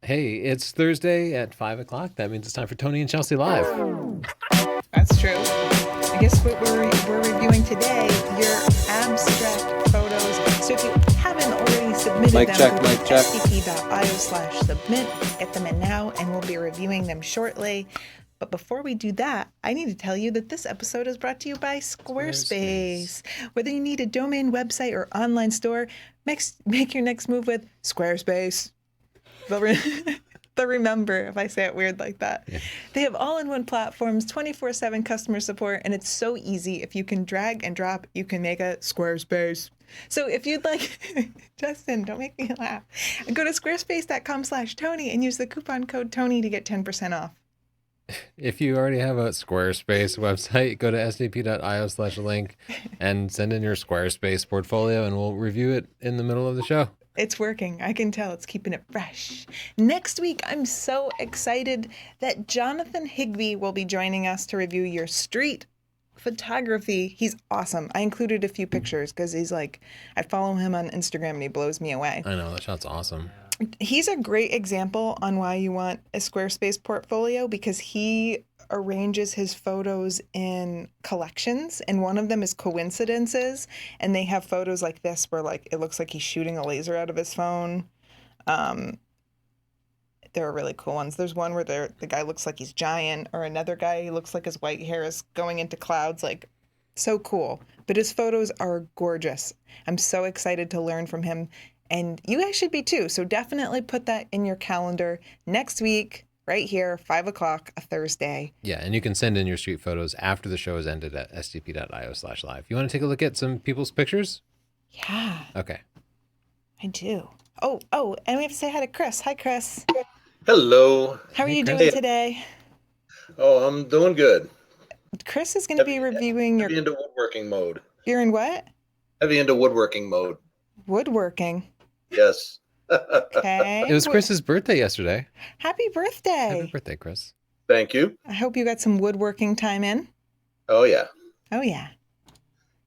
Hey, it's Thursday at 5 o'clock. That means it's time for Tony and Chelsea Live. That's true. I guess what we're reviewing today, your abstract photos. So if you haven't already submitted Mic them, check, go to mic check. sdp.io/submit. Get them in now, and we'll be reviewing them shortly. But before we do that, I need to tell you that this episode is brought to you by Squarespace. Whether you need a domain, website, or online store, make your next move with Squarespace. They'll remember if I say it weird like that. Yeah. They have all-in-one platforms, 24/7 customer support, and it's so easy. If you can drag and drop, you can make a Squarespace. So if you'd like, Justin, don't make me laugh. Go to squarespace.com/Tony and use the coupon code Tony to get 10% off. If you already have a Squarespace website, go to sdp.io/link and send in your Squarespace portfolio, and we'll review it in the middle of the show. It's working. I can tell. It's keeping it fresh. Next week, I'm so excited that Jonathan Higbee will be joining us to review your street photography. He's awesome. I included a few pictures because he's like, I follow him on Instagram and he blows me away. I know, that shot's awesome. He's a great example on why you want a Squarespace portfolio because he arranges his photos in collections, and one of them is coincidences, and they have photos like this where like it looks like he's shooting a laser out of his phone. There are really cool ones. There's one where the guy looks like he's giant, or another guy, he looks like his white hair is going into clouds. Like, so cool. But his photos are gorgeous. I'm so excited to learn from him. And you guys should be too. So definitely put that in your calendar next week, right here, 5 o'clock, a Thursday. Yeah, and you can send in your street photos after the show is ended at sdp.io/live. You want to take a look at some people's pictures? Yeah. Okay. I do. Oh, and we have to say hi to Chris. Hi, Chris. Hello. How are Hey, you Chris. doing today? Oh, I'm doing good. Chris is going to be reviewing your... Heavy into woodworking mode. You're in what? Heavy into woodworking mode. Woodworking. Yes. Okay. It was Chris's birthday yesterday. Happy birthday. Happy birthday, Chris. Thank you. I hope you got some woodworking time in. Oh, yeah. Oh, yeah.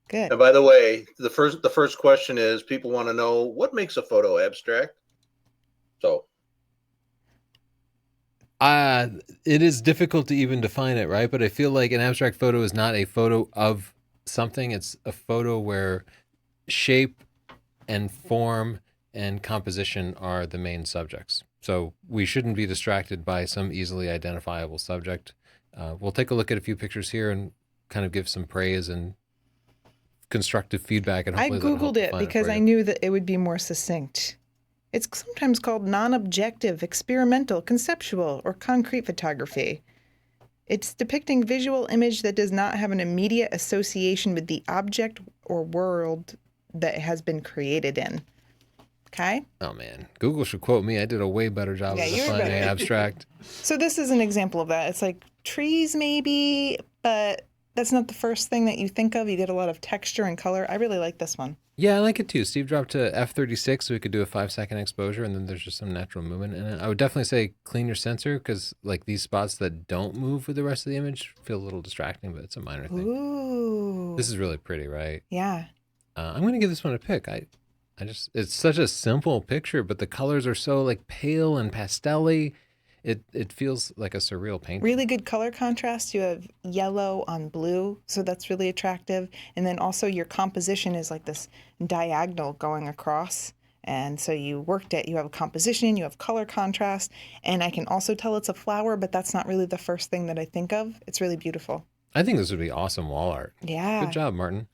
Good. And by the way, the first question is, people want to know what makes a photo abstract. So. It is difficult to even define it, right? But I feel like an abstract photo is not a photo of something. It's a photo where shape and form and composition are the main subjects. So we shouldn't be distracted by some easily identifiable subject. We'll take a look at a few pictures here and kind of give some praise and constructive feedback. And I Googled it because I knew that it would be more succinct. It's sometimes called non-objective, experimental, conceptual, or concrete photography. It's depicting visual image that does not have an immediate association with the object or world that it has been created in. Okay? Oh, man. Google should quote me. I did a way better job of defining abstract. So this is an example of that. It's like trees maybe, but that's not the first thing that you think of. You get a lot of texture and color. I really like this one. Yeah, I like it too. Steve dropped to f36 so we could do a 5-second exposure, and then there's just some natural movement in it. I would definitely say clean your sensor because like these spots that don't move with the rest of the image feel a little distracting, but it's a minor thing. Ooh. This is really pretty, right? Yeah. I'm going to give this one a pick. It's such a simple picture, but the colors are so like pale and pastel-y. It feels like a surreal painting. Really good color contrast. You have yellow on blue, so that's really attractive. And then also your composition is like this diagonal going across. And so you worked it. You have a composition, you have color contrast, and I can also tell it's a flower, but that's not really the first thing that I think of. It's really beautiful. I think this would be awesome wall art. Yeah. Good job, Martin.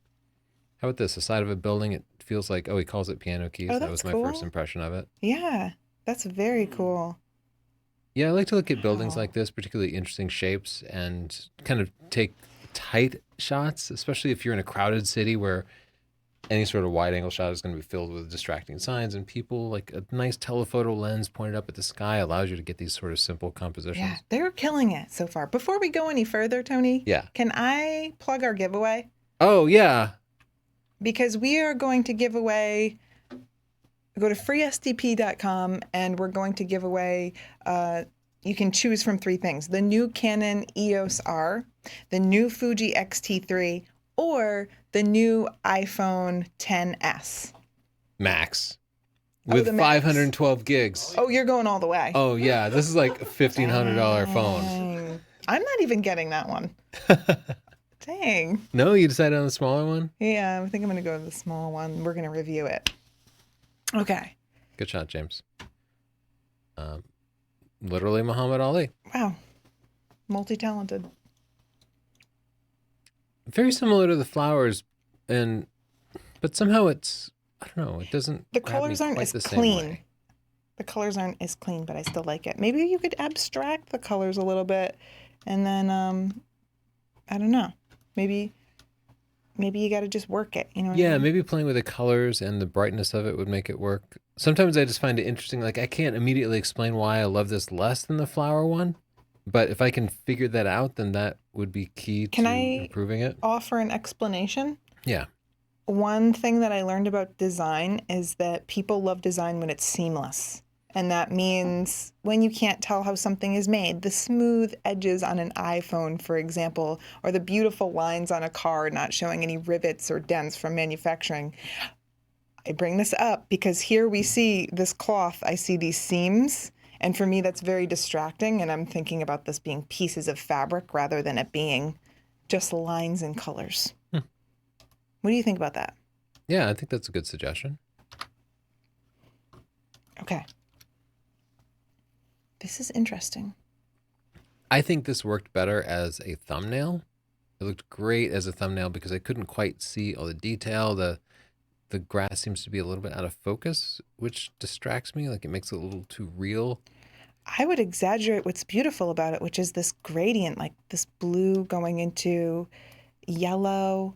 How about this? The side of a building, it feels like, he calls it piano keys. Oh, that was my first impression of it. Yeah, that's very cool. Yeah, I like to look at buildings like this, particularly interesting shapes, and kind of take tight shots, especially if you're in a crowded city where any sort of wide angle shot is going to be filled with distracting signs and people. Like a nice telephoto lens pointed up at the sky allows you to get these sort of simple compositions. Yeah, they're killing it so far. Before we go any further, Tony, can I plug our giveaway? Oh, yeah. Because we are going to give away, go to freesdp.com and we're going to give away, you can choose from 3 things: the new Canon EOS R, the new Fuji X-T3, or the new iPhone XS. Max. with the max. 512 gigs. Oh, you're going all the way. Oh yeah, this is like a $1,500 phone. Dang. I'm not even getting that one. Dang. No, you decided on the smaller one? Yeah, I think I'm going to go to the small one. We're going to review it. Okay. Good shot, James. Literally Muhammad Ali. Wow. Multi-talented. Very similar to the flowers, but somehow it's, I don't know, it doesn't. The grab colors me aren't quite as the same clean. way. The colors aren't as clean, but I still like it. Maybe you could abstract the colors a little bit, and then I don't know. Maybe you got to just work it. You know? What I mean? Maybe playing with the colors and the brightness of it would make it work. Sometimes I just find it interesting. Like I can't immediately explain why I love this less than the flower one, but if I can figure that out, then that would be key to improving it. Offer an explanation? Yeah. One thing that I learned about design is that people love design when it's seamless. And that means when you can't tell how something is made, the smooth edges on an iPhone, for example, or the beautiful lines on a car not showing any rivets or dents from manufacturing. I bring this up because here we see this cloth, I see these seams, and for me that's very distracting, and I'm thinking about this being pieces of fabric rather than it being just lines and colors. What do you think about that? Yeah, I think that's a good suggestion. Okay. This is interesting. I think this worked better as a thumbnail. It looked great as a thumbnail because I couldn't quite see all the detail. The grass seems to be a little bit out of focus, which distracts me. Like it makes it a little too real. I would exaggerate what's beautiful about it, which is this gradient, like this blue going into yellow.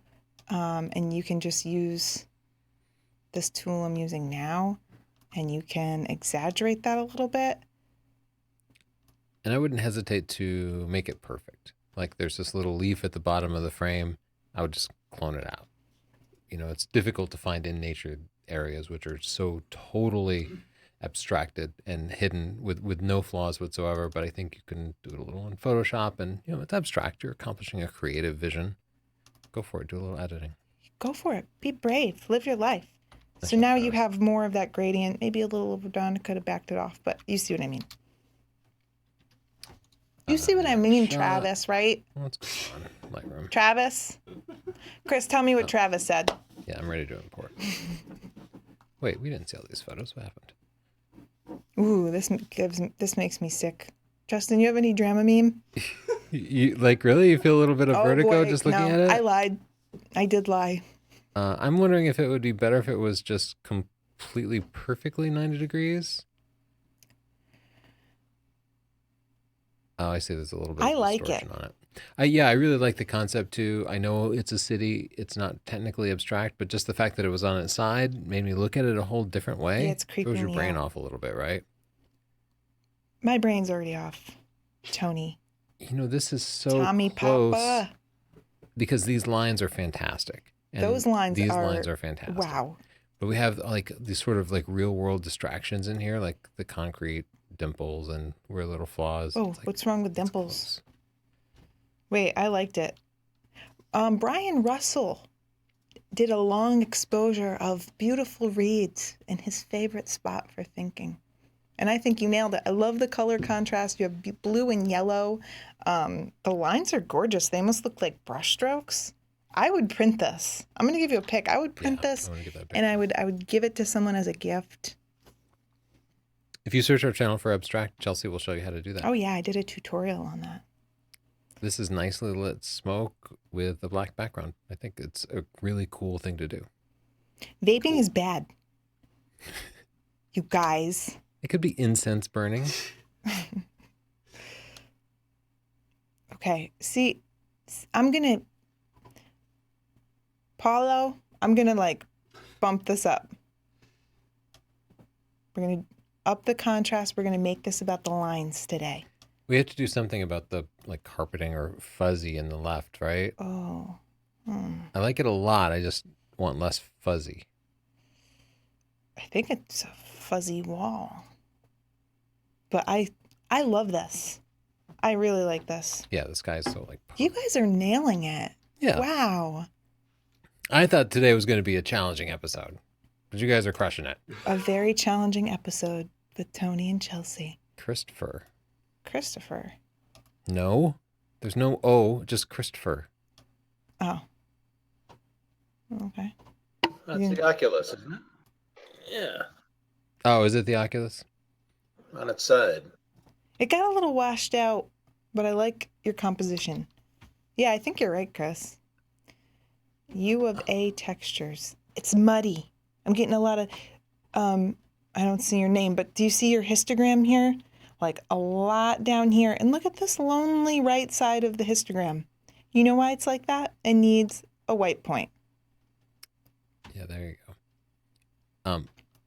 And you can just use this tool I'm using now, and you can exaggerate that a little bit. And I wouldn't hesitate to make it perfect. Like there's this little leaf at the bottom of the frame. I would just clone it out. You know, it's difficult to find in nature areas which are so totally abstracted and hidden with no flaws whatsoever. But I think you can do it a little in Photoshop, and you know, it's abstract. You're accomplishing a creative vision. Go for it. Do a little editing. Go for it. Be brave. Live your life. So now you have more of that gradient, maybe a little overdone. Could have backed it off, but you see what I mean. You see what I mean, Travis, right? What's going on? Lightroom. Travis? Chris, tell me what Travis said. Yeah, I'm ready to import. Wait, we didn't see all these photos. What happened? Ooh, this makes me sick. Justin, you have any Dramamine? You like really? You feel a little bit of vertigo just looking at it? I lied. I did lie. I'm wondering if it would be better if it was just completely perfectly 90 degrees. Oh, I see. There's a little bit of distortion on it. Yeah, I really like the concept too. I know it's a city. It's not technically abstract, but just the fact that it was on its side made me look at it a whole different way. Yeah, it's creeping Throws your me brain out. off a little bit, right? My brain's already off. Tony. You know, this is so Tommy close Papa. because these lines are fantastic. And These lines are fantastic. Wow. But we have like these sort of like real world distractions in here, like the concrete dimples and weird little flaws. Oh, Like, what's wrong with dimples? Wait, I liked it. Brian Russell did a long exposure of beautiful reeds in his favorite spot for thinking. And I think you nailed it. I love the color contrast. You have blue and yellow. The lines are gorgeous. They almost look like brush strokes. I would print this. I'm going to give you a pick. I would print this, I wanna get that pick. and I would give it to someone as a gift. If you search our channel for abstract, Chelsea will show you how to do that. Oh, yeah, I did a tutorial on that. This is nicely lit smoke with a black background. I think it's a really cool thing to do. Vaping is bad. You guys. It could be incense burning. Okay, see, I'm going to, Paulo, I'm going to like bump this up. We're going to up the contrast. We're going to make this about the lines today. We have to do something about the like carpeting or fuzzy in the left, right? Oh. I like it a lot. I just want less fuzzy. I think it's a fuzzy wall. But I love this. I really like this. Yeah, the sky is so like... You guys are nailing it. Yeah. Wow. I thought today was going to be a challenging episode. But you guys are crushing it. A very challenging episode with Tony and Chelsea. Christopher. No, there's no O, just Christopher. Oh. Okay. That's the Oculus, isn't it? Yeah. Oh, is it the Oculus? On its side. It got a little washed out, but I like your composition. Yeah, I think you're right, Chris. U of A textures. It's muddy. I'm getting a lot of, I don't see your name, but do you see your histogram here? Like a lot down here. And look at this lonely right side of the histogram. You know why it's like that? It needs a white point. Yeah, there you go.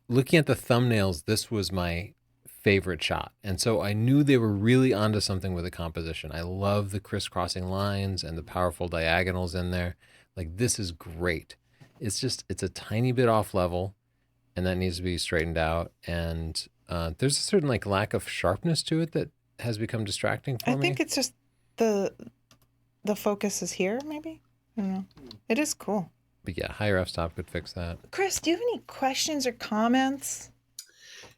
Looking at the thumbnails, this was my favorite shot. And so I knew they were really onto something with the composition. I love the crisscrossing lines and the powerful diagonals in there. Like, this is great. It's a tiny bit off level, and that needs to be straightened out. And there's a certain like lack of sharpness to it that has become distracting for me. I think it's just the focus is here, maybe? I don't know. It is cool. But yeah, higher f-stop could fix that. Chris, do you have any questions or comments?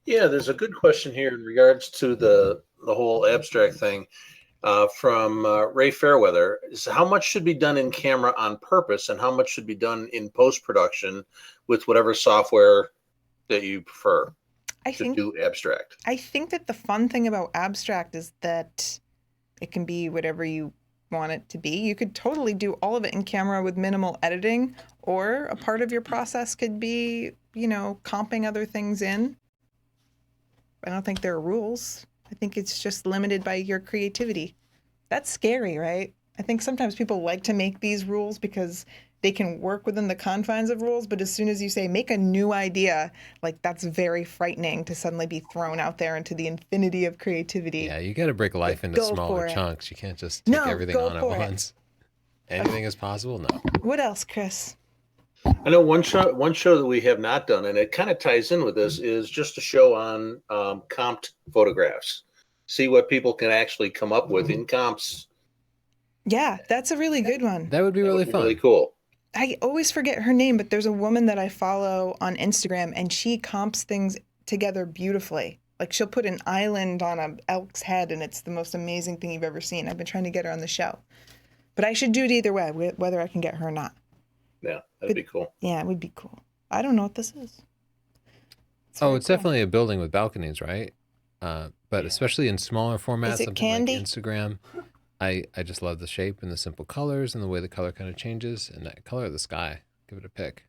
Yeah, there's a good question here in regards to the whole abstract thing from Ray Fairweather. Is how much should be done in camera on purpose and how much should be done in post-production with whatever software that you prefer to do abstract? I think that the fun thing about abstract is that it can be whatever you want it to be. You could totally do all of it in camera with minimal editing, or a part of your process could be, comping other things in. I don't think there are rules. I think it's just limited by your creativity. That's scary, right? I think sometimes people like to make these rules because they can work within the confines of rules, but as soon as you say make a new idea, like that's very frightening to suddenly be thrown out there into the infinity of creativity. Yeah, you got to break life into smaller chunks. You can't just take everything on at once. Anything is possible? No. What else, Chris? I know one show that we have not done, and it kind of ties in with this, is just a show on comped photographs. See what people can actually come up with in comps. Yeah, that's a really good one. That would be really fun. Really cool. I always forget her name, but there's a woman that I follow on Instagram, and she comps things together beautifully. Like, she'll put an island on an elk's head, and it's the most amazing thing you've ever seen. I've been trying to get her on the show. But I should do it either way, whether I can get her or not. Yeah, that'd be cool. Yeah, it would be cool. I don't know what this is. It's definitely a building with balconies, right? But especially in smaller formats, is it something candy? like Instagram. I just love the shape and the simple colors and the way the color kind of changes and that color of the sky. Give it a pick.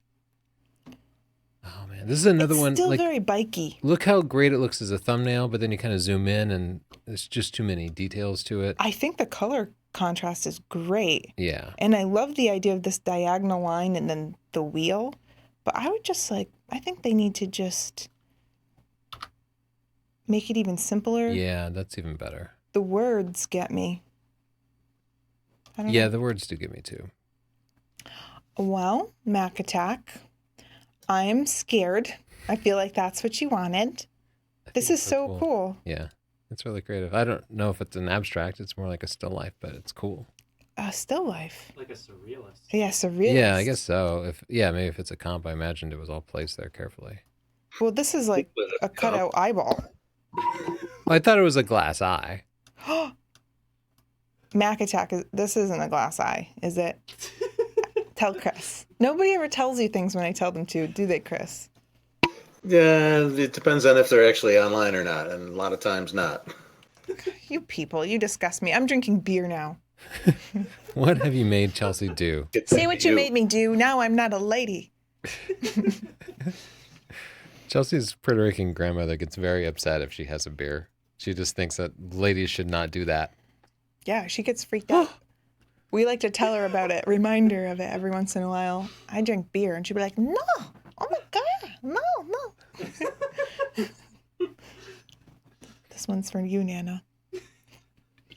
Oh man, this is another one. Still very bikey. Look how great it looks as a thumbnail, but then you kind of zoom in and there's just too many details to it. I think the color contrast is great. Yeah. And I love the idea of this diagonal line and then the wheel. But I would just I think they need to just make it even simpler. Yeah, that's even better. The words get me. The words do get me too. Well, Mac Attack, I'm scared. I feel like that's what you wanted. This is so cool. Yeah, it's really creative. I don't know if it's an abstract. It's more like a still life, but it's cool. A still life. Like a surrealist. Yeah, surrealist. Yeah, I guess so. Maybe if it's a comp, I imagined it was all placed there carefully. Well, this is like a cutout eyeball. I thought it was a glass eye. Mac Attack, this isn't a glass eye, is it? Tell Chris. Nobody ever tells you things when I tell them to, do they, Chris? Yeah, it depends on if they're actually online or not, and a lot of times not. You people, you disgust me. I'm drinking beer now. What have you made Chelsea do? See what you made me do. Now I'm not a lady. Chelsea's Puerto Rican grandmother gets very upset if she has a beer. She just thinks that ladies should not do that. Yeah, she gets freaked out. We like to tell her about it, remind her of it every once in a while. I drink beer, and she'd be like, no, oh my God, no. This one's for you, Nana.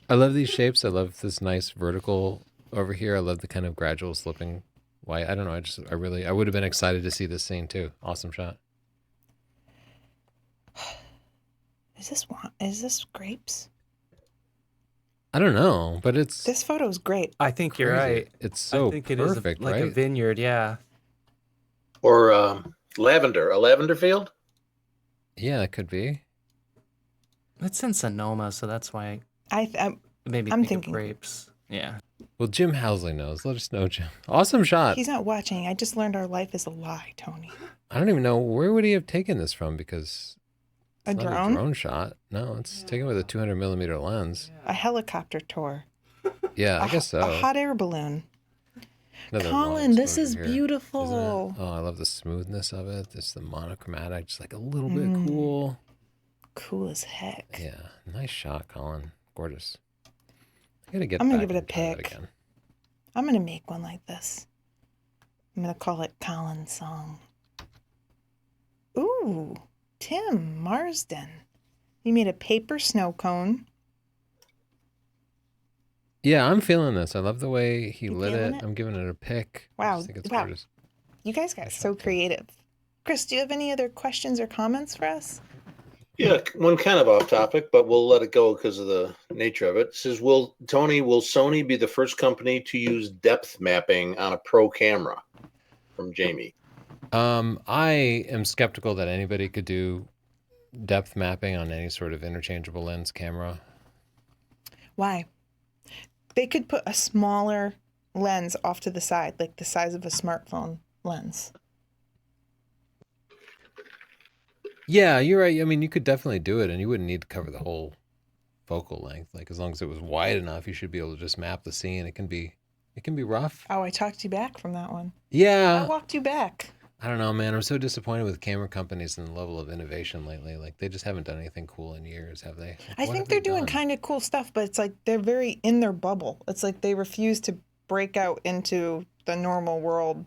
I love these shapes. I love this nice vertical over here. I love the kind of gradual slipping white. I don't know. I would have been excited to see this scene too. Awesome shot. Is this grapes? I don't know, but this photo is great. I think you're right. It's so I think perfect, it is like right? a vineyard, yeah. Or A lavender field? Yeah, that could be. It's in Sonoma, so that's why I'm maybe I'm think of thinking- grapes. Yeah. Well, Jim Housley knows. Let us know, Jim. Awesome shot. He's not watching. I just learned our life is a lie, Tony. I don't even know, where would he have taken this from, because A it's not drone? a drone shot. No, it's taken with a 200 millimeter lens. A helicopter tour. Yeah, I guess so. A hot air balloon. Another Colin, long this is exposure here, beautiful. isn't it? Oh, I love the smoothness of it. Just the monochromatic, just like a little bit cool. Cool as heck. Yeah, nice shot, Colin. Gorgeous. I gotta get. I'm gonna back give it a and try that pick. again. I'm going to make one like this. I'm going to call it Colin's Song. Ooh, Tim Marsden. You made a paper snow cone. Yeah, I'm feeling this. I love the way he You lit feeling it. it? I'm giving it a pick. I Wow, just think it's wow. gorgeous. You guys got so creative. Chris, do you have any other questions or comments for us? Yeah, one kind of off topic, but we'll let it go because of the nature of it. It says, will Sony be the first company to use depth mapping on a pro camera? From Jamie. I am skeptical that anybody could do depth mapping on any sort of interchangeable lens camera. Why? They could put a smaller lens off to the side, like the size of a smartphone lens. Yeah, you're right. I mean, you could definitely do it, and you wouldn't need to cover the whole focal length. Like, as long as it was wide enough, you should be able to just map the scene. It can be rough. Oh, I talked you back from that one. I Yeah. walked you back. I don't know, man. I'm so disappointed with camera companies and the level of innovation lately. Like, they just haven't done anything cool in years, have they? Like, I what think have they're they doing done? kind of cool stuff, but it's like they're very in their bubble. It's like they refuse to break out into the normal world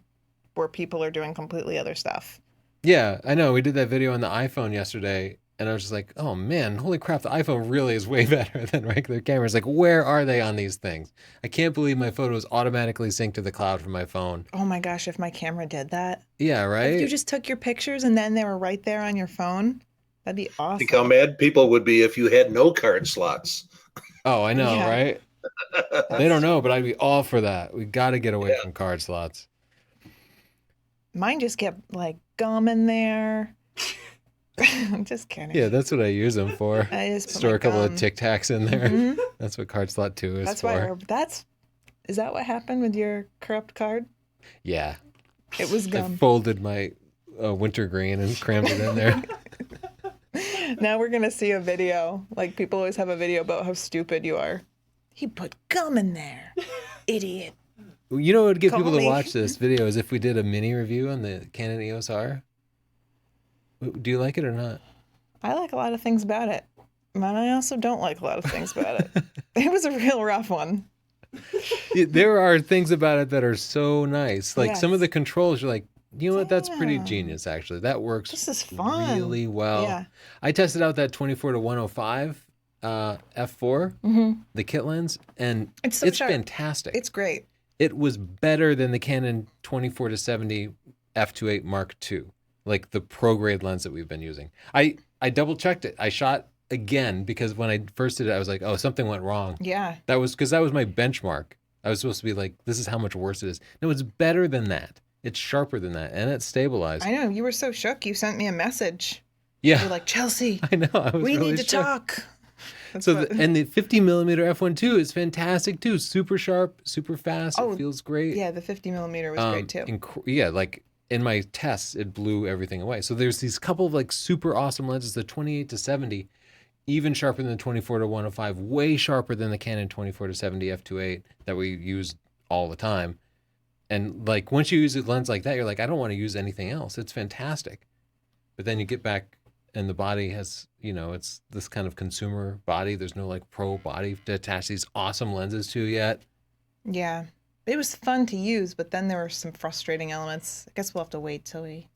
where people are doing completely other stuff. Yeah, I know. We did that video on the iPhone yesterday, and I was just like, oh man, holy crap, the iPhone really is way better than regular cameras. Like, where are they on these things? I can't believe my photos automatically sync to the cloud from my phone. Oh my gosh, if my camera did that. Yeah, right? If you just took your pictures and then they were right there on your phone, that'd be awesome. Think how mad people would be if you had no card slots. Oh, I know, Yeah. right? They don't know, but I'd be all for that. We got to get away from card slots. Mine just kept like gum in there. I'm just kidding. Yeah, that's what I use them for. I just put Store my a couple gum. of Tic Tacs in there. Mhm. That's what card slot 2 is That's for. why is that what happened with your corrupt card? Yeah. It was I gum. folded my wintergreen and crammed it in there. Now we're gonna see a video. Like people always have a video about how stupid you are. He put gum in there. Idiot. You know what would get Call people to me. watch this video is if we did a mini review on the Canon EOS R. Do you like it or not? I like a lot of things about it. But I also don't like a lot of things about it. It was a real rough one. There are things about it that are so nice. Like some of Yes. the controls, you're like, you know what? That's pretty Damn. genius, actually. That works This is fun. really well. Yeah. I tested out that 24-105 f4, the kit lens, and It's so sharp. fantastic. It's great. It was better than the Canon 24-70 f2.8 Mark II, like the pro grade lens that we've been using. I double checked it. I shot again because when I first did it, I was like, oh, something went wrong. Yeah. That was because that was my benchmark. I was supposed to be like, this is how much worse it is. No, it's better than that. It's sharper than that, and it's stabilized. I know. You were so shook. You sent me a message. Yeah, You're like, Chelsea, I know. I was we really need to shook. talk. That's So, what- and the 50 millimeter f1.2 is fantastic too. Super sharp, super fast. Oh, it feels great. yeah, the 50 millimeter was great too. Yeah, like in my tests, it blew everything away. So there's these couple of like super awesome lenses, the 28-70, even sharper than the 24-105, way sharper than the Canon 24-70 f2.8 that we use all the time. And like once you use a lens like that, you're like, I don't want to use anything else. It's fantastic. But then you get back and the body has, it's this kind of consumer body. There's no like pro body to attach these awesome lenses to yet. Yeah. It was fun to use, but then there were some frustrating elements. I guess we'll have to wait till we.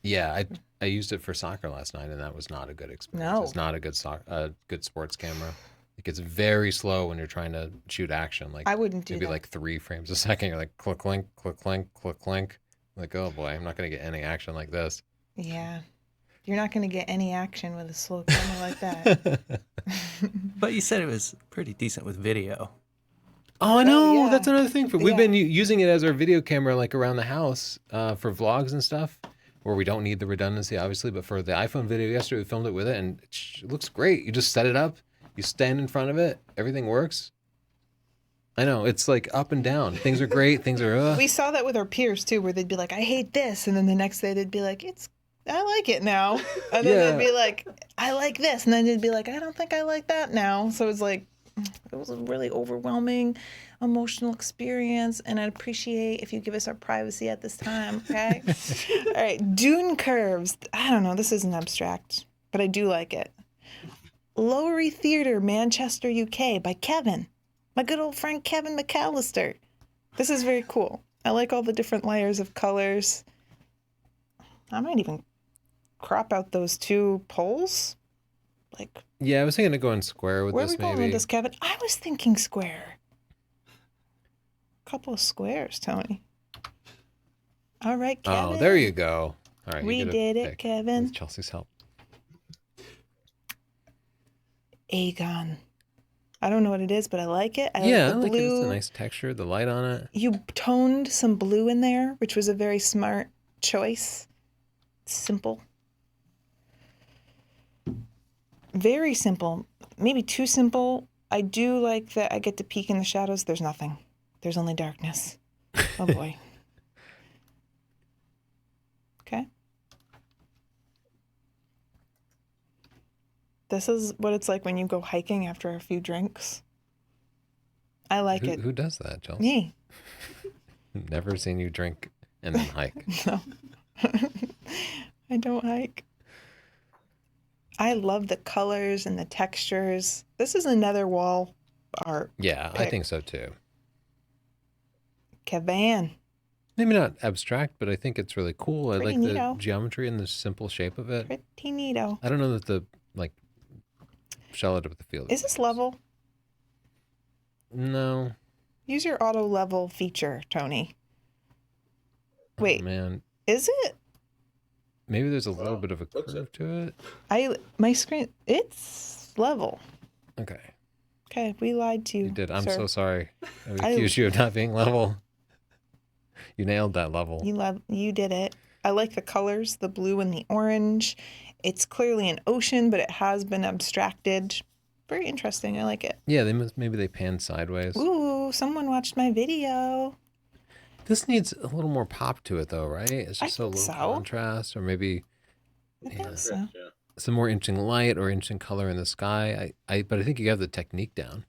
Yeah, I used it for soccer last night, and that was not a good experience. No. It's not a good sports camera. It gets very slow when you're trying to shoot action. Like I wouldn't do maybe that. like 3 frames a second. You're like click, clink, click, clink, click, clink. Like, oh boy, I'm not going to get any action like this. Yeah. You're not going to get any action with a slow camera like that. But you said it was pretty decent with video. Oh, I know. yeah. That's another thing. We've Yeah. been using it as our video camera, like around the house, for vlogs and stuff. where we don't need the redundancy, obviously. But for the iPhone video yesterday, we filmed it with it, and it looks great. You just set it up, you stand in front of it, everything works. I know, it's like up and down. Things are great, things are... We saw that with our peers too, where they'd be like, I hate this. And then the next day they'd be like, I like it now. And then they'd be like, I like this. And then they'd be like, I don't think I like that now. So it was a really overwhelming emotional experience. And I'd appreciate if you give us our privacy at this time. Okay. All right. Dune curves. I don't know. This isn't abstract, but I do like it. Lowery Theatre, Manchester, UK by Kevin. My good old friend Kevin McAllister. This is very cool. I like all the different layers of colors. I might even crop out those two poles. Yeah, I was thinking of going square with Where are this, we going maybe. with this, Kevin? I was thinking square. A couple of squares, Tony. All right, Kevin. Oh, there you go. All right, We you get a did it, pick Kevin. with Chelsea's help. Aegon. I don't know what it is, but I like it. I Yeah, I like the like it. blue. It's a nice texture, the light on it. You toned some blue in there, which was a very smart choice. Simple. Very simple. Maybe too simple. I do like that I get to peek in the shadows. There's nothing. There's only darkness. Oh boy. Okay. This is what it's like when you go hiking after a few drinks. I like it. Who does that, Chelsea? Me. Never seen you drink and then hike. No. I don't hike. I love the colors and the textures. This is another wall art. Yeah, I pick. think so too. Cavan. Maybe not abstract, but I think it's really cool. I Pretty like the neato. geometry and the simple shape of it. Pretty neato. I don't know that the, like, shell it up with the field. Is this level? No. Use your auto level feature, Tony. Wait, Oh, man. is it? Maybe there's a little Wow, bit of a looks curve it. to it. My screen, it's level. Okay. Okay, we lied to you. You did. I'm sir. so sorry. I I- accused you of not being level. You nailed that level. You did it. I like the colors, the blue and the orange. It's clearly an ocean, but it has been abstracted. Very interesting. I like it. Yeah, maybe they panned sideways. Ooh, someone watched my video. This needs a little more pop to it, though, right? It's I just so low think so. contrast, or maybe I think Yeah. so. Yeah. some more interesting light or interesting color in the sky. But I think you have the technique down.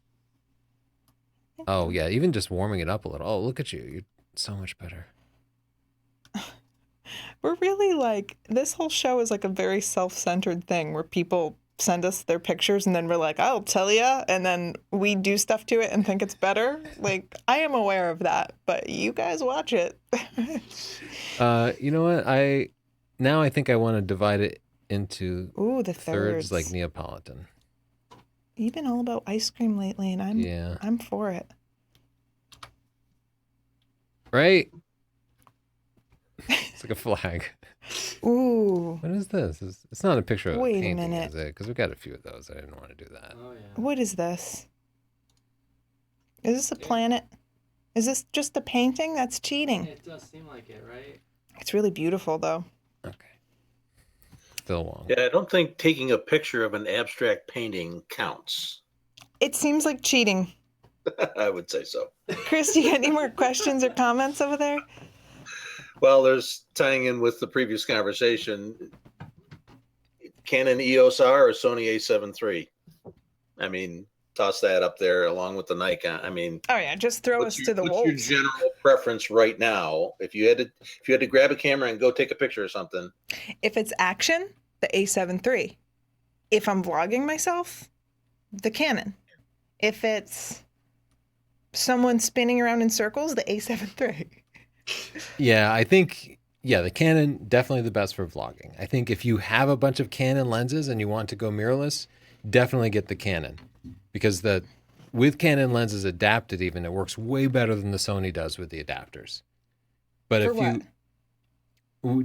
Oh yeah, even just warming it up a little. Oh, look at you! You're so much better. We're really like, this whole show is like a very self-centered thing where people send us their pictures and then we're like, I'll tell ya. And then we do stuff to it and think it's better. Like, I am aware of that, but you guys watch it. You know what? I think I want to divide it into Ooh, the thirds, thirds. like Neapolitan. You've been all about ice cream lately, and Yeah. I'm for it. Right? It's like a flag. Ooh, What is this? It's not a picture of Wait a a painting, minute. is it? Because we got a few of those. I didn't want to do that. Oh yeah. what is this? Is this a planet? Is this just a painting? That's cheating. It does seem like it, right? It's really beautiful, though. Okay. Still long. Yeah, I don't think taking a picture of an abstract painting counts. It seems like cheating. I would say so. Chris, do you got any more questions or comments over there? Well, there's tying in with the previous conversation. Canon EOS R or Sony A7 III? I mean, toss that up there along with the Nikon. I mean, Oh yeah, just throw us to the what's wolves. your general preference right now? If you had to grab a camera and go take a picture or something, If it's action, the A7 III. If I'm vlogging myself, the Canon. If it's someone spinning around in circles, the A7 III. Yeah, I think, the Canon, definitely the best for vlogging. I think if you have a bunch of Canon lenses and you want to go mirrorless, definitely get the Canon. Because with Canon lenses adapted even, it works way better than the Sony does with the adapters. But For if what?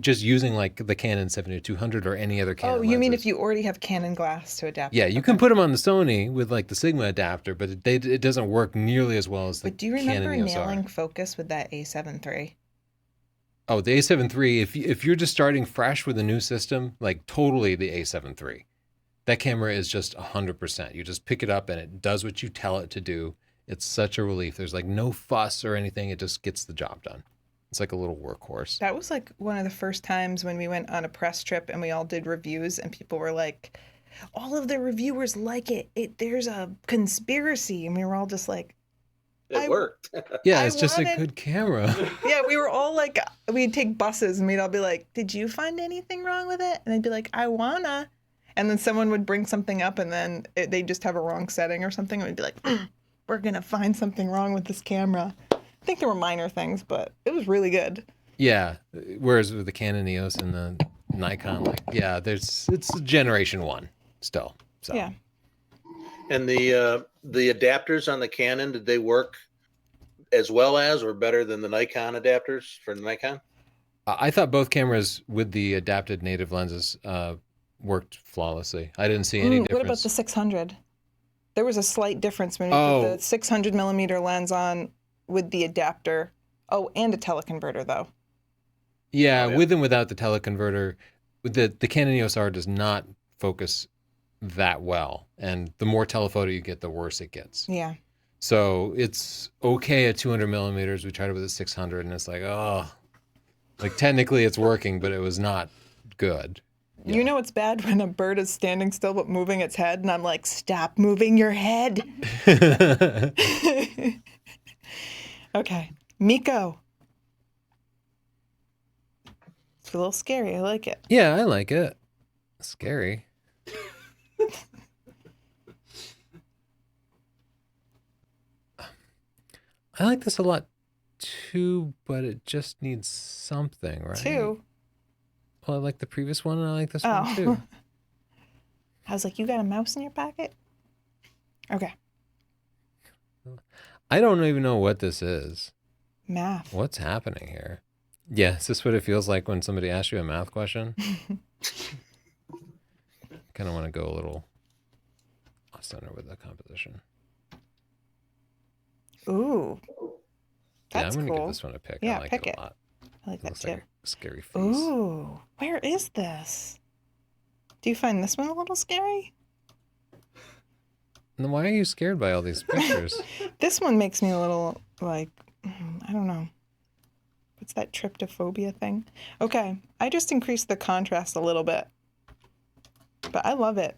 just using like the Canon 7200 or any other Canon Oh, you mean lenses. if you already have Canon glass to adapt? Yeah, it. you Okay. can put them on the Sony with like the Sigma adapter, but it doesn't work nearly as well as the But do you remember Canon EOS R. nailing focus with that A7 III? Oh, the A7 III, if you're just starting fresh with a new system, like totally the A7 III. That camera is just 100%. You just pick it up and it does what you tell it to do. It's such a relief. There's like no fuss or anything. It just gets the job done. It's like a little workhorse. That was like one of the first times when we went on a press trip and we all did reviews and people were like, all of the reviewers like it. There's a conspiracy. And we were all just like, It worked. Yeah, I it's just wanted- a good camera. yeah, we were all like, we'd take buses and we'd all be like, did you find anything wrong with it? And they'd be like, I wanna. And then someone would bring something up and then they'd just have a wrong setting or something. And we'd be like, we're going to find something wrong with this camera. I think there were minor things, but it was really good. Yeah. Whereas with the Canon EOS and the Nikon, like, yeah, it's generation 1 still. So. Yeah. And the adapters on the Canon, did they work as well as or better than the Nikon adapters for the Nikon? I thought both cameras with the adapted native lenses worked flawlessly. I didn't see any difference. What about the 600? There was a slight difference when we put the 600 millimeter lens on with the adapter. Oh, and a teleconverter though. Yeah, Oh, yeah. with and without the teleconverter, the Canon EOS R does not focus that well, and the more telephoto you get, the worse it gets. Yeah. So it's okay at 200 millimeters. We tried it with a 600, and it's like, oh, like technically it's working, but it was not good. Yeah. You know it's bad when a bird is standing still but moving its head, and I'm like, stop moving your head. Okay, Miko. It's a little scary. I like it. Yeah, I like it. Scary. I like this a lot too, but it just needs something, right? Two. Well, I like the previous one, and I like this one too. I was like, you got a mouse in your pocket? Okay. I don't even know what this is. Math. What's happening here? Yeah, is this what it feels like when somebody asks you a math question? Kind of want to go a little off center with the composition. Ooh. That's I'm gonna cool. give this one a pick. Yeah, I like pick it it. a lot. I like It that looks too. like a scary face. Ooh. Where is this? Do you find this one a little scary? And then why are you scared by all these pictures? This one makes me a little like, I don't know. What's that tryptophobia thing? Okay, I just increased the contrast a little bit. But I love it.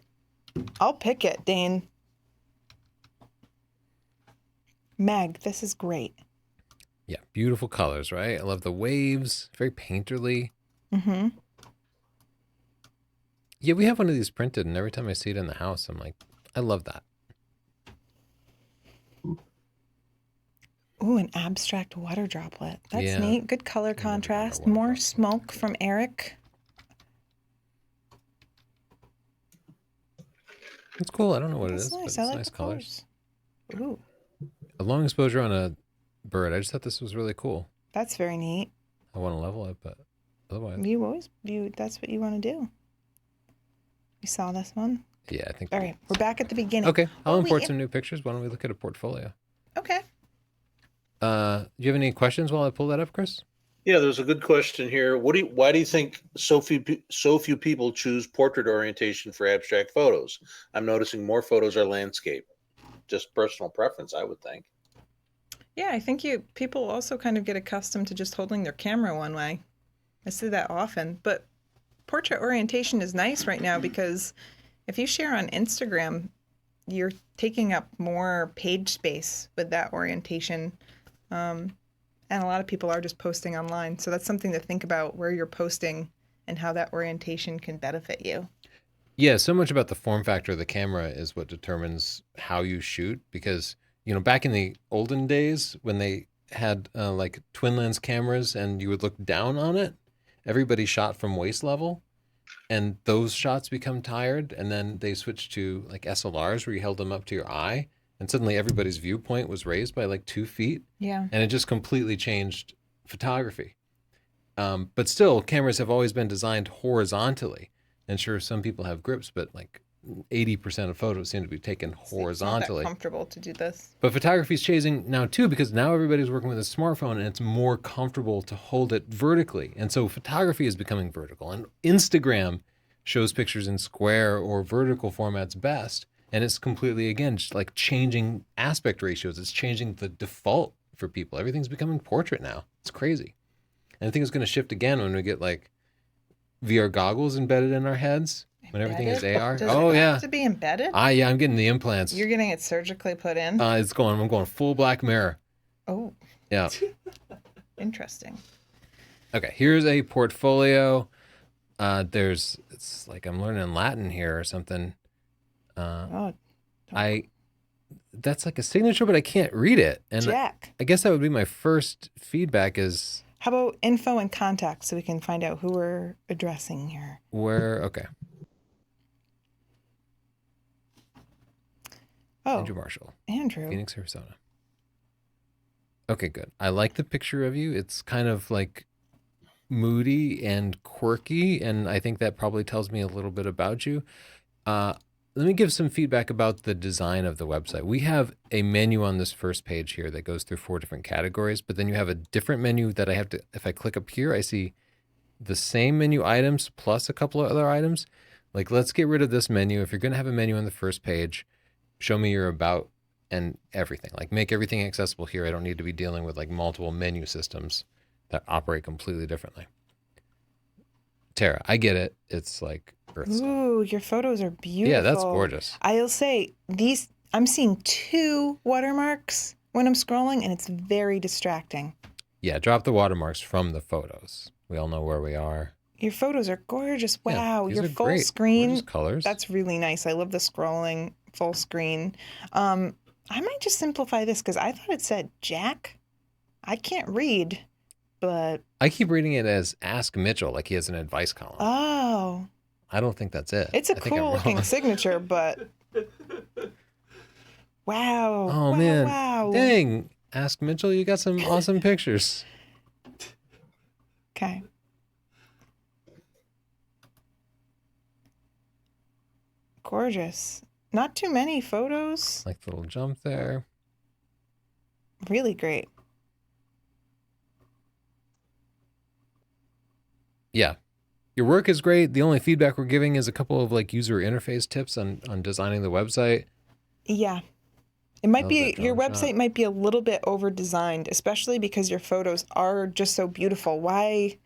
I'll pick it, Dane. Meg, this is great. Yeah, beautiful colors, right? I love the waves, very painterly. Mm-hmm. Yeah, we have one of these printed, and every time I see it in the house, I'm like, I love that. Ooh, an abstract water droplet. That's Yeah. neat. Good color never done a contrast. water More droplet. smoke from Eric. It's cool. I don't know what That's it is, nice. but it's I like nice the colors. Ooh, A long exposure on a bird. I just thought this was really cool. that's very neat. I want to level it, but otherwise, That's what you want to do. You saw this one? yeah, I think. All right, we're back at the beginning. Okay, I'll Oh, import some new pictures. Why don't we look at a portfolio? Okay. Do you have any questions while I pull that up, Chris? Yeah, there's a good question here. Why do you think so few people choose portrait orientation for abstract photos? I'm noticing more photos are landscape. Just personal preference, I would think. Yeah, I think people also kind of get accustomed to just holding their camera one way. I see that often, but portrait orientation is nice right now because if you share on Instagram, you're taking up more page space with that orientation. And a lot of people are just posting online. So that's something to think about where you're posting and how that orientation can benefit you. Yeah, so much about the form factor of the camera is what determines how you shoot. Because, you know, back in the olden days when they had like twin lens cameras and you would look down on it, everybody shot from waist level. And those shots become tired. And then they switched to like SLRs where you held them up to your eye. And suddenly everybody's viewpoint was raised by like 2 feet. Yeah. And it just completely changed photography. But still, cameras have always been designed horizontally. And sure, some people have grips, but like 80% of photos seem to be taken It's not horizontally. that comfortable to do this. But photography is changing now too, because now everybody's working with a smartphone and it's more comfortable to hold it vertically. And so photography is becoming vertical, and Instagram shows pictures in square or vertical formats best. And it's completely, again, just like changing aspect ratios. It's changing the default for people. Everything's becoming portrait now. It's crazy. And I think it's going to shift again when we get like VR goggles embedded in our heads, when everything is AR. Does Oh it yeah. have to be embedded? Yeah, I'm getting the implants. You're getting it surgically put in? I'm going full Black Mirror. Oh, Yeah. interesting. Okay, here's a portfolio. It's like I'm learning Latin here or something. Oh, That's like a signature, but I can't read it. And Jack. I guess that would be my first feedback is How about info and contact so we can find out who we're addressing here? okay. Oh, Andrew Marshall, Andrew. Phoenix, Arizona. Okay, good. I like the picture of you. It's kind of like moody and quirky, and I think that probably tells me a little bit about you. Let me give some feedback about the design of the website. We have a menu on this first page here that goes through 4 different categories, but then you have a different menu that I have to, if I click up here, I see the same menu items plus a couple of other items. Like, let's get rid of this menu. If you're going to have a menu on the first page, show me your about and everything. Like, make everything accessible here. I don't need to be dealing with like multiple menu systems that operate completely differently. Tara, I get it. It's like Earth. Ooh, your photos are beautiful. Yeah, that's gorgeous. I'll say I'm seeing 2 watermarks when I'm scrolling, and it's very distracting. Yeah, drop the watermarks from the photos. We all know where we are. Your photos are gorgeous. Yeah, Wow, these your are full great. screen. Gorgeous colors. That's really nice. I love the scrolling full screen. I might just simplify this because I thought it said Jack. I can't read, but I keep reading it as Ask Mitchell, like he has an advice column. oh, I don't think that's it. it's a I think I'm cool looking wrong. signature, but wow. Oh wow, man, Wow. dang! Ask Mitchell, you got some awesome pictures. Okay. Gorgeous. Not too many photos. Like the little jump there. Really great. Yeah, your work is great. The only feedback we're giving is a couple of like user interface tips on designing the website. Yeah. It might Love be, that your drone website shot. might be a little bit over designed, especially because your photos are just so beautiful. Why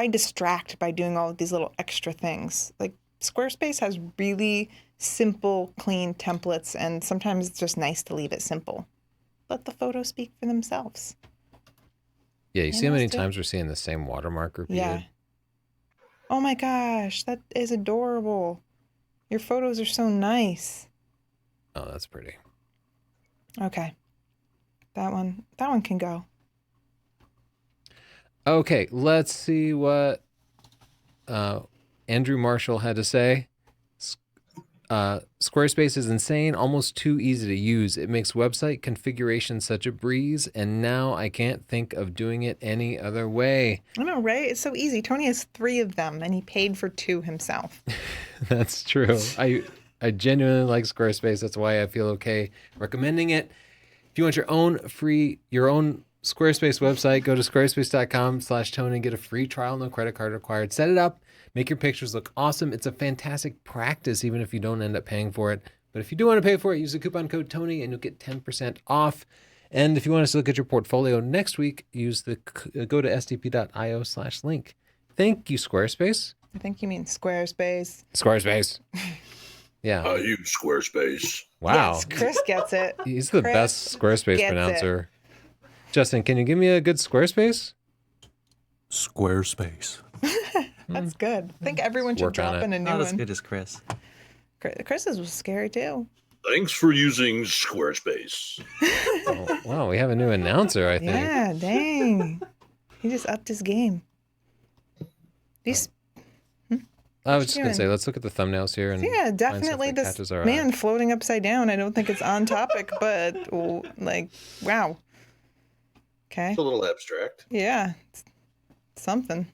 distract by doing all of these little extra things? Like Squarespace has really simple, clean templates, and sometimes it's just nice to leave it simple. Let the photos speak for themselves. Yeah, you see how many Interesting. times we're seeing the same watermark repeated? Yeah. Oh my gosh, that is adorable. Your photos are so nice. Oh, that's pretty. Okay. That one can go. Okay, let's see what Andrew Marshall had to say. Squarespace is insane, almost too easy to use. It makes website configuration such a breeze, and now I can't think of doing it any other way. I know, right? It's so easy. Tony has 3 of them, and he paid for 2 himself. That's true. I genuinely like Squarespace. That's why I feel okay recommending it. If you want your own Squarespace website, go to squarespace.com/Tony and get a free trial, no credit card required. Set it up, make your pictures look awesome. It's a fantastic practice, even if you don't end up paying for it. But if you do want to pay for it, use the coupon code Tony and you'll get 10% off. And if you want us to look at your portfolio next week, go to sdp.io/link. Thank you, Squarespace. I think you mean Squarespace. Squarespace. Yeah. I use Squarespace. Wow. Yes, Chris gets it. He's the Chris best Squarespace gets it. pronouncer. Justin, can you give me a good Squarespace? Squarespace. That's good. I think everyone should Work on drop it. in a new Not as one. good as Chris. Chris's was scary too. Thanks for using Squarespace. Oh, wow, we have a new announcer, I think. Yeah, dang. He just upped his game. These, I was just going to doing? say, let's look at the thumbnails here. And yeah, find stuff definitely that this catches our man eye. floating upside down. I don't think it's on topic, but like, wow. Okay. It's a little abstract. Yeah, it's something.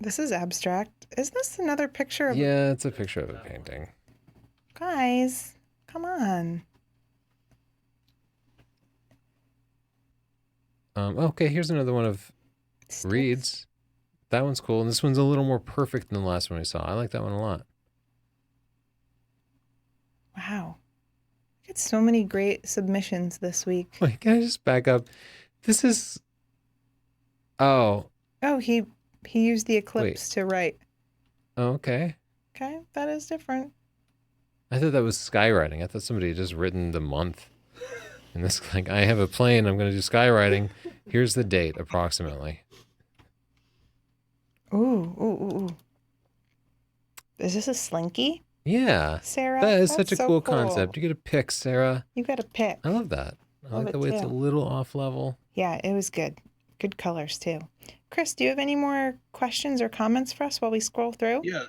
This is abstract. Is this another picture of Yeah, it's a picture of a painting. guys? Come on. Okay, here's another one of Sticks. Reed's. That one's cool, and this one's a little more perfect than the last one we saw. I like that one a lot. Wow. We get so many great submissions this week. Wait, can I just back up? This is. Oh, Oh, he used the eclipse to write. okay. Okay, that is different. I thought that was skywriting. I thought somebody had just written the month. And this, like, I have a plane. I'm going to do skywriting. Here's the date, approximately. Ooh. Is this a slinky, Yeah, Sarah? that is That's such a so cool concept. You get a pick, Sarah. You got a pick. I love that. I Love like the it way it's a too. little off level. Yeah, it was good. Good colors too. Chris, do you have any more questions or comments for us while we scroll through? Yeah,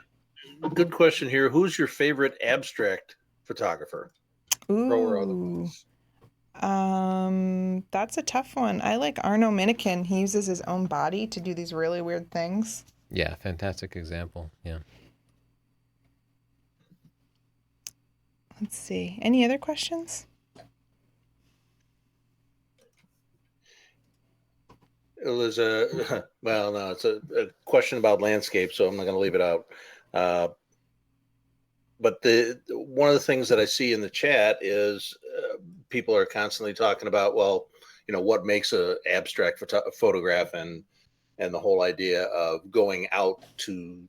good question here. Who's your favorite abstract photographer? Pro or Ooh. otherwise? That's a tough one. I like Arno Minikin. He uses his own body to do these really weird things. Yeah, fantastic example. Yeah. Let's see. Any other questions? It was well, no, it's a question about landscape, so I'm not going to leave it out. But one of the things that I see in the chat is people are constantly talking about, well, what makes a abstract photograph, and the whole idea of going out to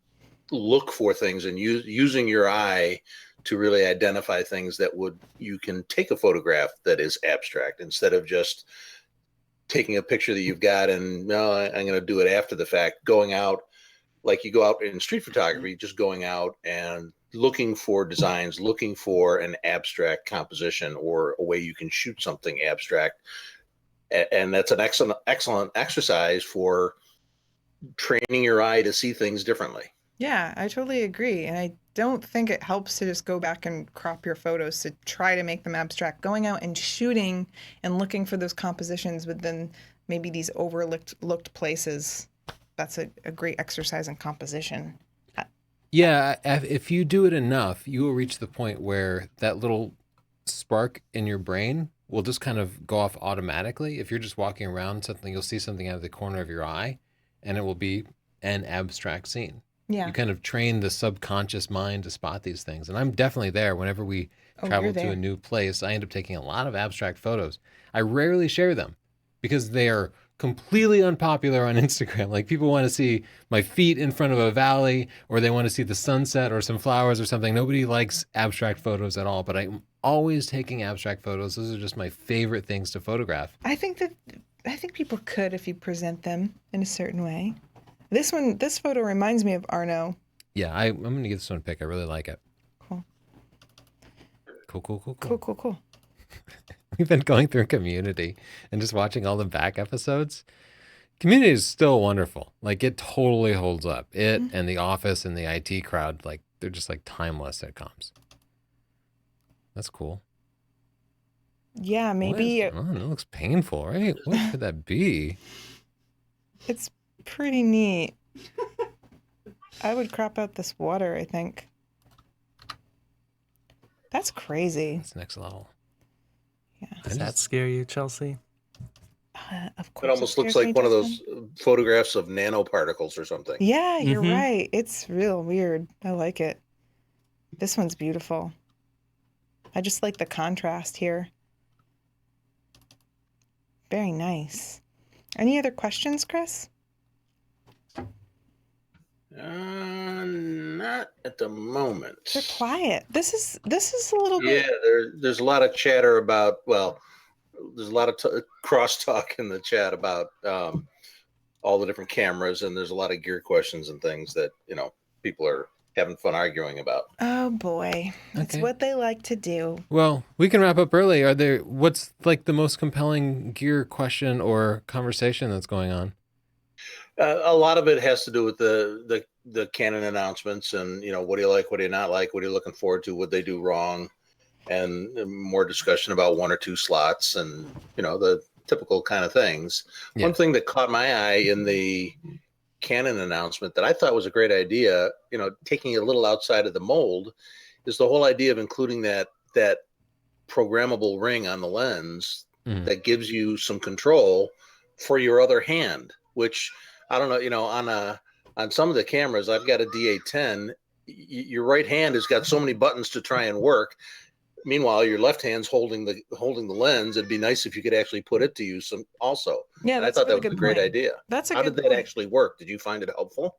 look for things and using your eye to really identify things that you can take a photograph that is abstract instead of just taking a picture that you've got and no, I'm going to do it after the fact. Going out, like you go out in street photography, just going out and looking for designs, looking for an abstract composition or a way you can shoot something abstract. And that's an excellent exercise for training your eye to see things differently. Yeah, I totally agree. And I don't think it helps to just go back and crop your photos to try to make them abstract. Going out and shooting and looking for those compositions within maybe these overlooked places, that's a great exercise in composition. Yeah, if you do it enough, you will reach the point where that little spark in your brain will just kind of go off automatically. If you're just walking around something, you'll see something out of the corner of your eye, and it will be an abstract scene. Yeah. You kind of train the subconscious mind to spot these things. And I'm definitely there. Whenever we travel to a new place, I end up taking a lot of abstract photos. I rarely share them because they are completely unpopular on Instagram. Like, people want to see my feet in front of a valley, or they want to see the sunset or some flowers or something. Nobody likes abstract photos at all, but I'm always taking abstract photos. Those are just my favorite things to photograph. I think people could if you present them in a certain way. This photo reminds me of Arno. Yeah, I'm going to give this one a pick. I really like it. Cool. We've been going through Community and just watching all the back episodes. Community is still wonderful. Like, it totally holds up. It and The Office and the IT crowd, like, they're just like timeless sitcoms. That's cool. Yeah, maybe. It looks painful, right? What could that be? It's pretty neat. I would crop out this water, I think. That's crazy. That's next level. Yeah. Does that scare you, Chelsea? Of course. It almost looks like one of those photographs of nanoparticles or something. Yeah, you're right. It's real weird. I like it. This one's beautiful. I just like the contrast here. Very nice. Any other questions, Chris? Not at the moment. They're quiet. This is a little bit. Yeah, there's a lot of chatter about. Well, there's a lot of crosstalk in the chat about all the different cameras, and there's a lot of gear questions and things that people are having fun arguing about. Oh boy, that's what they like to do. Well, we can wrap up early. What's like the most compelling gear question or conversation that's going on? A lot of it has to do with the Canon announcements, and what do you like, what do you not like, what are you looking forward to, what they do wrong, and more discussion about one or two slots, and the typical kind of things. Yeah. One thing that caught my eye in the Canon announcement that I thought was a great idea, taking it a little outside of the mold, is the whole idea of including that programmable ring on the lens that gives you some control for your other hand, which I don't know, on some of the cameras, I've got a D810, your right hand has got so many buttons to try and work. Meanwhile, your left hand's holding the lens. It'd be nice if you could actually put it to use also. Yeah, and I that's thought a really that was good a great point. idea. That's a How good did that point. actually work? Did you find it helpful?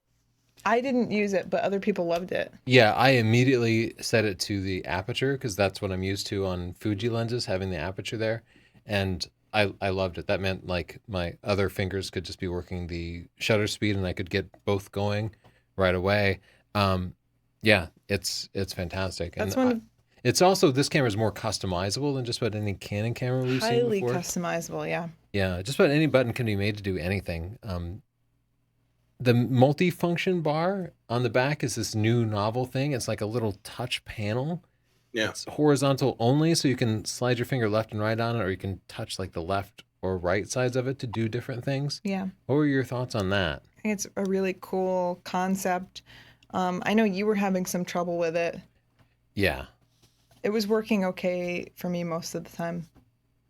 I didn't use it, but other people loved it. Yeah, I immediately set it to the aperture because that's what I'm used to on Fuji lenses, having the aperture there. And I loved it. That meant like my other fingers could just be working the shutter speed and I could get both going right away. Yeah, it's fantastic. That's And it's also, this camera is more customizable than just about any Canon camera we've seen highly before. customizable, yeah. Yeah, just about any button can be made to do anything. The multifunction bar on the back is this new novel thing. It's like a little touch panel. Yeah. It's horizontal only, so you can slide your finger left and right on it, or you can touch like the left or right sides of it to do different things. Yeah. What were your thoughts on that? I think it's a really cool concept. I know you were having some trouble with it. Yeah. It was working okay for me most of the time.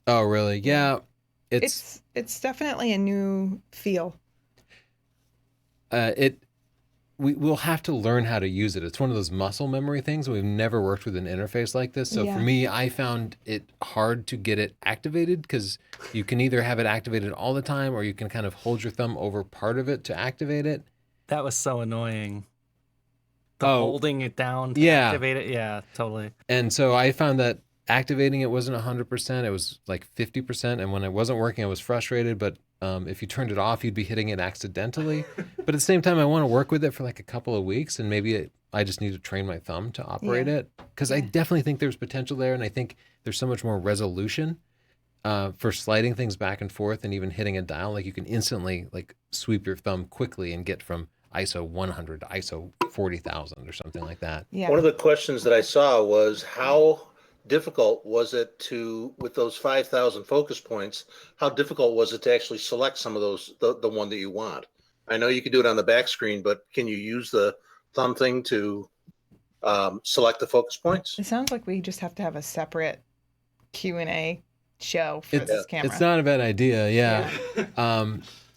Oh, really? Yeah. It's definitely a new feel. We'll have to learn how to use it. It's one of those muscle memory things. We've never worked with an interface like this. So for me, I found it hard to get it activated because you can either have it activated all the time or you can kind of hold your thumb over part of it to activate it. That was so annoying. Holding it down to Yeah. activate it. Yeah, totally. And so I found that activating it wasn't 100%. It was like 50%. And when it wasn't working, I was frustrated. But if you turned it off, you'd be hitting it accidentally. But at the same time, I want to work with it for like a couple of weeks. And maybe I just need to train my thumb to operate it. Because I definitely think there's potential there. And I think there's so much more resolution for sliding things back and forth and even hitting a dial. Like you can instantly like sweep your thumb quickly and get from ISO 100 to ISO 40,000 or something like that. Yeah. One of the questions that I saw was how difficult was it with those 5,000 focus points, how difficult was it to actually select some of those, the one that you want? I know you can do it on the back screen, but can you use the thumb thing to select the focus points? It sounds like we just have to have a separate Q&A show for this camera. It's not a bad idea, yeah.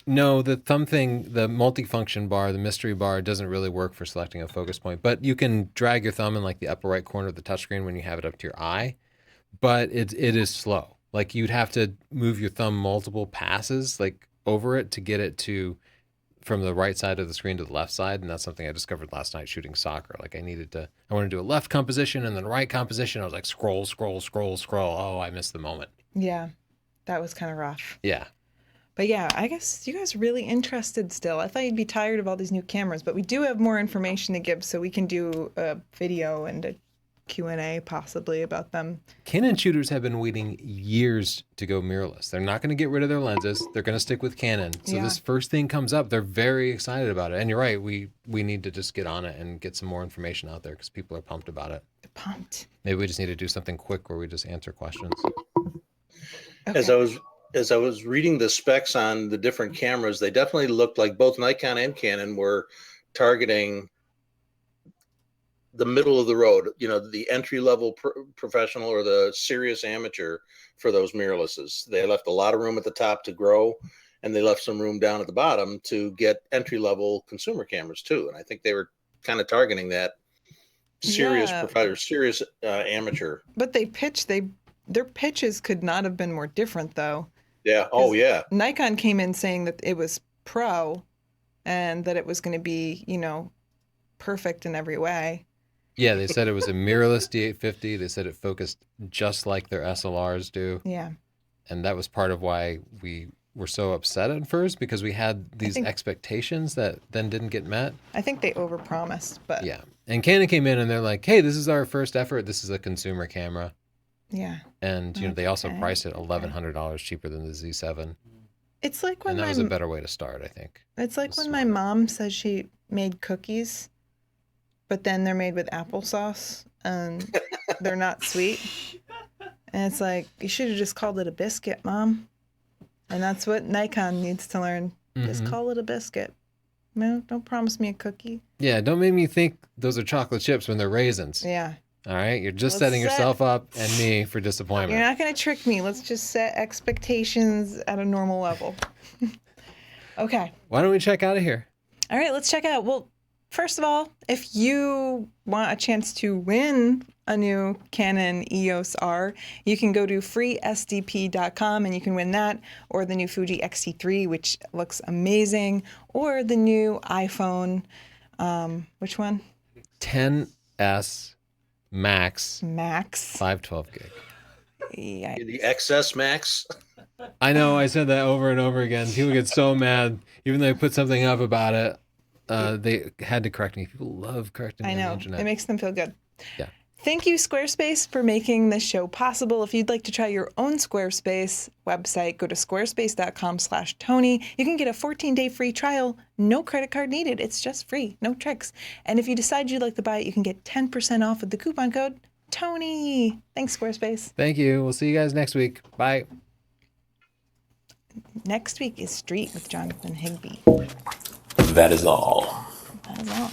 No, the thumb thing, the multifunction bar, the mystery bar, doesn't really work for selecting a focus point. But you can drag your thumb in like the upper right corner of the touchscreen when you have it up to your eye. But it is slow. Like you'd have to move your thumb multiple passes like over it to get it to from the right side of the screen to the left side. And that's something I discovered last night shooting soccer. Like I want to do a left composition and then right composition. I was like, scroll. Oh, I missed the moment. Yeah, that was kind of rough. Yeah. But yeah, I guess you guys are really interested still. I thought you'd be tired of all these new cameras, but we do have more information to give, so we can do a video and a Q&A possibly about them. Canon shooters have been waiting years to go mirrorless. They're not going to get rid of their lenses. They're going to stick with Canon. So this first thing comes up, they're very excited about it. And you're right, we need to just get on it and get some more information out there because people are pumped about it. They're pumped. Maybe we just need to do something quick where we just answer questions. Okay. As I was reading the specs on the different cameras, they definitely looked like both Nikon and Canon were targeting the middle of the road, the entry-level professional or the serious amateur for those mirrorlesses. They left a lot of room at the top to grow, and they left some room down at the bottom to get entry-level consumer cameras too. And I think they were kind of targeting that serious provider, serious amateur. But their pitches could not have been more different though. Yeah. Oh, yeah. Nikon came in saying that it was pro and that it was going to be, perfect in every way. Yeah, they said it was a mirrorless D850. They said it focused just like their SLRs do. Yeah. And that was part of why we were so upset at first, because we had these expectations that then didn't get met. I think they overpromised, but yeah. And Canon came in and they're like, hey, this is our first effort. This is a consumer camera. Yeah. And they also priced it $1,100 cheaper than the Z7. It's like when that was a better way to start, I think. It's like when my mom says she made cookies, but then they're made with applesauce and they're not sweet. And it's like, you should have just called it a biscuit, Mom. And that's what Nikon needs to learn. Just call it a biscuit. No, don't promise me a cookie. Yeah, don't make me think those are chocolate chips when they're raisins. Yeah. All right, you're just Let's setting set- yourself up and me for You're disappointment. not going to trick me. Let's just set expectations at a normal level. Okay. Why don't we check out of here? All right, let's check out. Well, first of all, if you want a chance to win a new Canon EOS R, you can go to freesdp.com and you can win that, or the new Fuji X-T3, which looks amazing, or the new iPhone, which one? 10s Max Max. 512 gig. Yeah. The XS Max. I know, I said that over and over again. People get so mad, even though I put something up about it. They had to correct me. People love correcting me I on the know. internet. It makes them feel good. Yeah. Thank you, Squarespace, for making this show possible. If you'd like to try your own Squarespace website, go to squarespace.com/Tony. You can get a 14-day free trial, no credit card needed. It's just free, no tricks. And if you decide you'd like to buy it, you can get 10% off with the coupon code Tony. Thanks, Squarespace. Thank you. We'll see you guys next week. Bye. Next week is Street with Jonathan Higby. That is all. That is all.